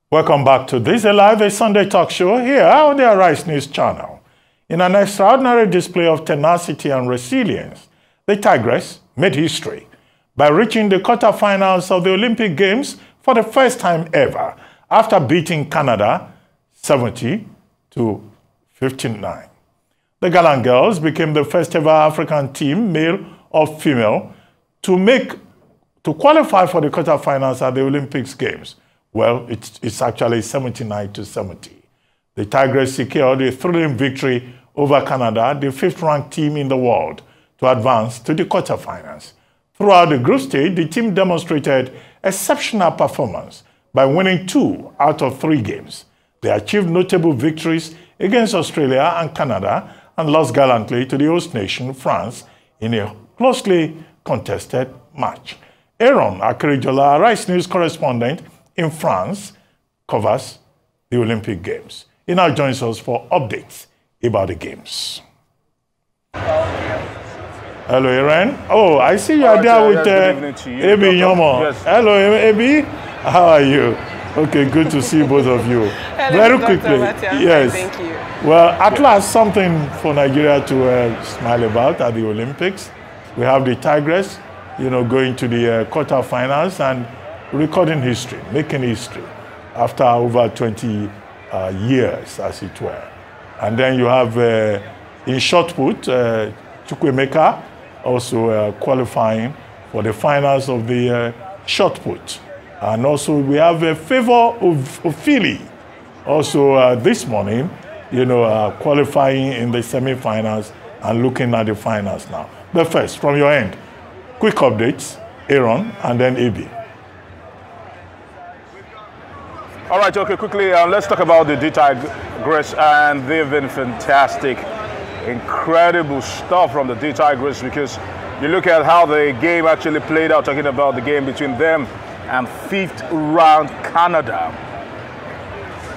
Welcome back to This Live, a Sunday talk show here on the Arise News channel. In an extraordinary display of tenacity and resilience, the Tigress made history by reaching the quarterfinals of the Olympic Games for the first time ever after beating Canada 70-59. The Gallant Girls became the first ever African team, male or female, to qualify for the quarterfinals at the Olympics Games. Well, it's actually 79-70. The Tigress secured a thrilling victory over Canada, the fifth-ranked team in the world, to advance to the quarterfinals. Throughout the group stage, the team demonstrated exceptional performance by winning 2 out of 3 games. They achieved notable victories against Australia and Canada and lost gallantly to the host nation, France, in a closely contested match. Aaron Akerijola, Arise News correspondent in France, covers the Olympic Games. He now joins us for updates about the Games. Hello, Aaron. Oh, I see you are there with Ebi Nyomo. Yes. Hello, Ebi. How are you? Okay, good to see both of you. Hello, Very Dr. quickly. Matthias. Yes. Thank you. Well, at last, something for Nigeria to smile about at the Olympics. We have the Tigress, going to the quarterfinals and recording history, making history after over 20 years, as it were. And then you have, in shot put, Chukwuemeka also qualifying for the finals of the shot put. And also we have a Favor of Philly also this morning, qualifying in the semi-finals and looking at the finals now. But first, from your end, quick updates, Aaron, and then Ebi. All right, okay, quickly, let's talk about the D-Tigress, and they've been fantastic. Incredible stuff from the D-Tigress, because you look at how the game actually played out, talking about the game between them and 5th round Canada.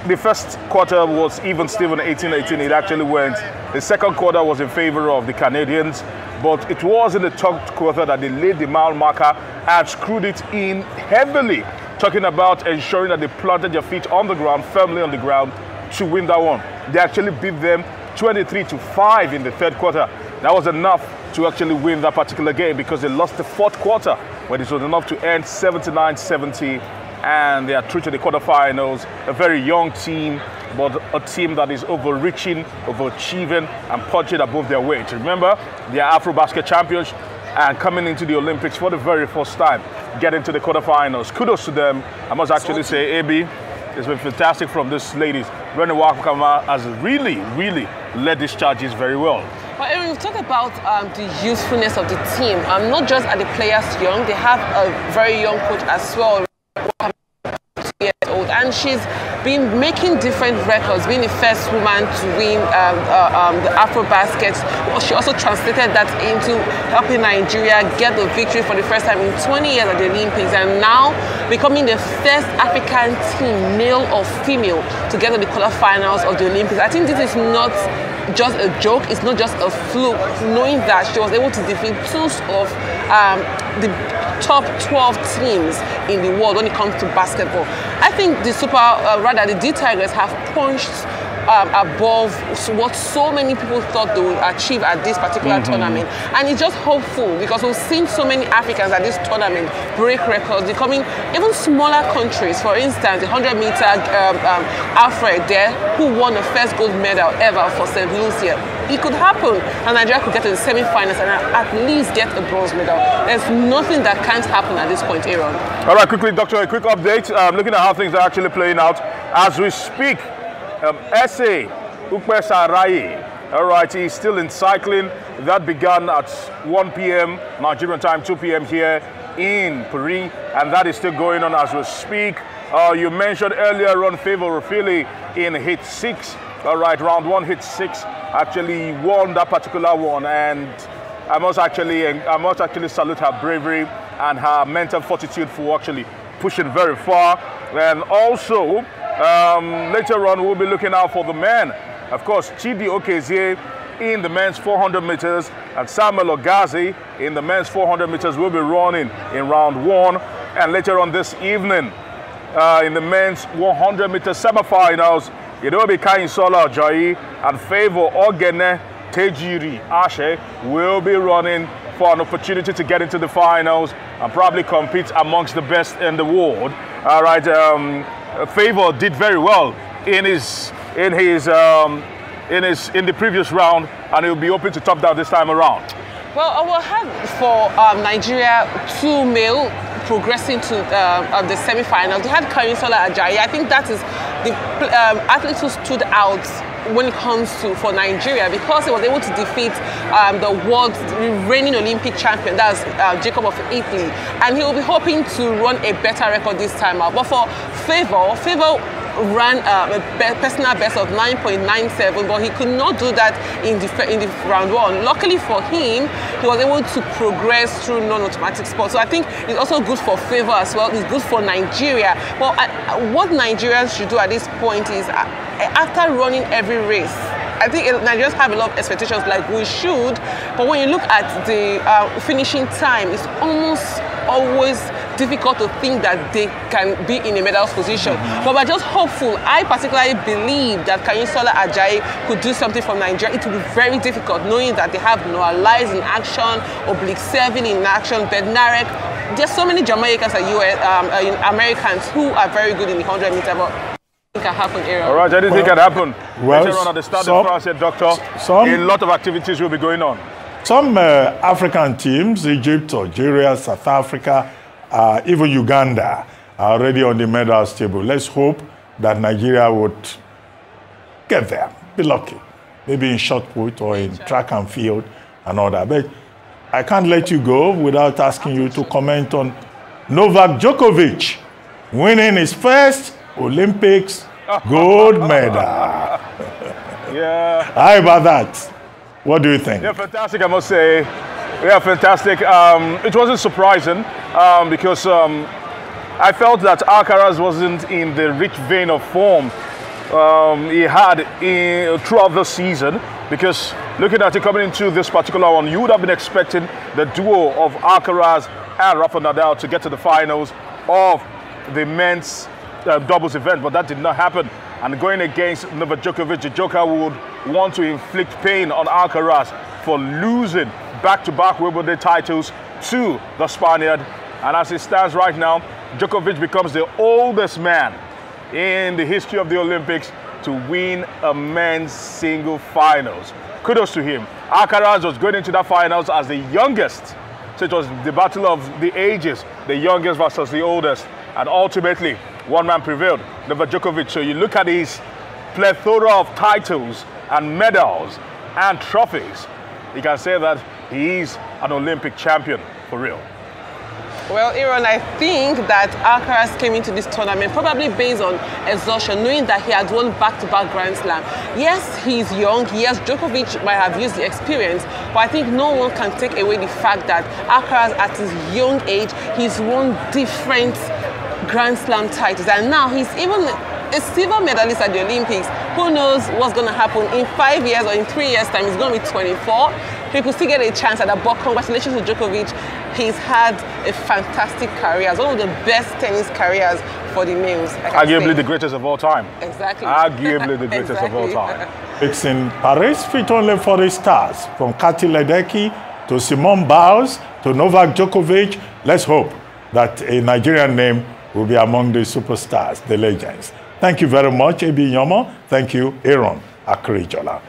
The first quarter was even Steven 18-18, it actually went. The second quarter was in favor of the Canadians, but it was in the third quarter that they laid the mile marker and screwed it in heavily, talking about ensuring that they planted their feet on the ground, firmly on the ground, to win that one. They actually beat them 23-5 in the third quarter. That was enough to actually win that particular game, because they lost the fourth quarter, when it was enough to end 79-70, and they are through to the quarterfinals. A very young team, but a team that is overreaching, overachieving, and punching above their weight. Remember, they are AfroBasket champions, and coming into the Olympics for the very first time, getting to the quarterfinals. Kudos to them. I must actually say, Ebi, it's been fantastic from these ladies. Rene Wakama has really, really led these charges very well. Well, Aaron, you've talked about the usefulness of the team. Not just are the players young, they have a very young coach as well, 2 years old, and she's been making different records, being the first woman to win the AfroBasket. She also translated that into helping Nigeria get the victory for the first time in 20 years at the Olympics, and now becoming the first African team, male or female, to get to the quarterfinals of the Olympics. I think this is not just a joke, it's not just a fluke, knowing that she was able to defeat 2 of the top 12 teams in the world when it comes to basketball. I think the D-Tigers have punched above what so many people thought they would achieve at this particular tournament. And it's just hopeful, because we've seen so many Africans at this tournament break records, becoming even smaller countries. For instance, the 100-meter Alfred there, who won the first gold medal ever for St. Lucia. It could happen, and Nigeria could get to the semi-finals and at least get a bronze medal. There's nothing that can't happen at this point, Aaron. All right, quickly, Doctor, a quick update. Looking at how things are actually playing out as we speak. Ese Ukpesaraye, all right, he's still in cycling. That began at 1 p.m. Nigerian time, 2 p.m. here in Paris, and that is still going on as we speak. You mentioned earlier on Favor of Philly in hit 6. All right, round 1, hit 6, actually won that particular one, and I must actually salute her bravery and her mental fortitude for actually pushing very far. And also, later on, we'll be looking out for the men. Of course, Chidi Okezie in the men's 400 meters and Samuel Ogazi in the men's 400 meters will be running in round 1. And later on this evening, in the men's 100-meter semifinals. It will be Kayinsola Ajayi and Favour Ogene Tejiri Ashe will be running for an opportunity to get into the finals and probably compete amongst the best in the world. All right, Favour did very well in the previous round, and he'll be hoping to top that this time around. Well, I will have for Nigeria 2 male progressing to the semi-finals. They had Kayinsola Ajayi. I think that is the athlete who stood out when it comes to for Nigeria, because he was able to defeat the world's reigning Olympic champion, that's Jacob of Italy, and he will be hoping to run a better record this time out. But for Favour ran a personal best of 9.97, but he could not do that in the round 1. Luckily for him, he was able to progress through non-automatic sports. So I think it's also good for Favour as well. It's good for Nigeria. But what Nigerians should do at this point is, after running every race, I think Nigerians have a lot of expectations, like we should, but when you look at the finishing time, it's almost always difficult to think that they can be in a medal position. But we're just hopeful. I particularly believe that Kayinsola Ajayi could do something for Nigeria. It will be very difficult, knowing that they have Noah Lyles in action, Oblique Seven in action, Bednarek. There's so many Jamaicans and Americans who are very good in the 100-meter, but it can happen, Aaron. All right, anything can happen. Well, later on at the start of France, Doctor, a lot of activities will be going on. Some African teams, Egypt, Algeria, South Africa, even Uganda, are already on the medals table. Let's hope that Nigeria would get there, be lucky. Maybe in shot put or in track and field and all that. But I can't let you go without asking you to comment on Novak Djokovic winning his first Olympics gold medal. Yeah. How about that? What do you think? Yeah, fantastic, I must say. Yeah, fantastic. It wasn't surprising because I felt that Alcaraz wasn't in the rich vein of form he had throughout the season, because looking at it coming into this particular one, you would have been expecting the duo of Alcaraz and Rafa Nadal to get to the finals of the men's doubles event, but that did not happen. And going against Novak Djokovic, the Joker would want to inflict pain on Alcaraz for losing back-to-back Wimbledon titles to the Spaniard. And as it stands right now, Djokovic becomes the oldest man in the history of the Olympics to win a men's single finals. Kudos to him. Alcaraz was going into that finals as the youngest. So it was the battle of the ages, the youngest versus the oldest. And ultimately, one man prevailed, Novak Djokovic. So you look at his plethora of titles and medals and trophies, you can say that he is an Olympic champion for real. Well, Aaron, I think that Alcaraz came into this tournament probably based on exhaustion, knowing that he had won back-to-back Grand Slam. Yes, he's young. Yes, Djokovic might have used the experience, but I think no one can take away the fact that Alcaraz, at his young age, he's won different Grand Slam titles, and now he's even a silver medalist at the Olympics. Who knows what's going to happen in 5 years or in 3 years' time? He's going to be 24. He could still get a chance at that. But congratulations to Djokovic. He's had a fantastic career. It's one of the best tennis careers for the males. Arguably the greatest of all time. Exactly. Arguably the greatest of all time. It's in Paris, fit only for the stars. From Kati Ledecky to Simone Biles to Novak Djokovic. Let's hope that a Nigerian name will be among the superstars, the legends. Thank you very much, A.B. Nyomo. Thank you, Aaron Akurijola.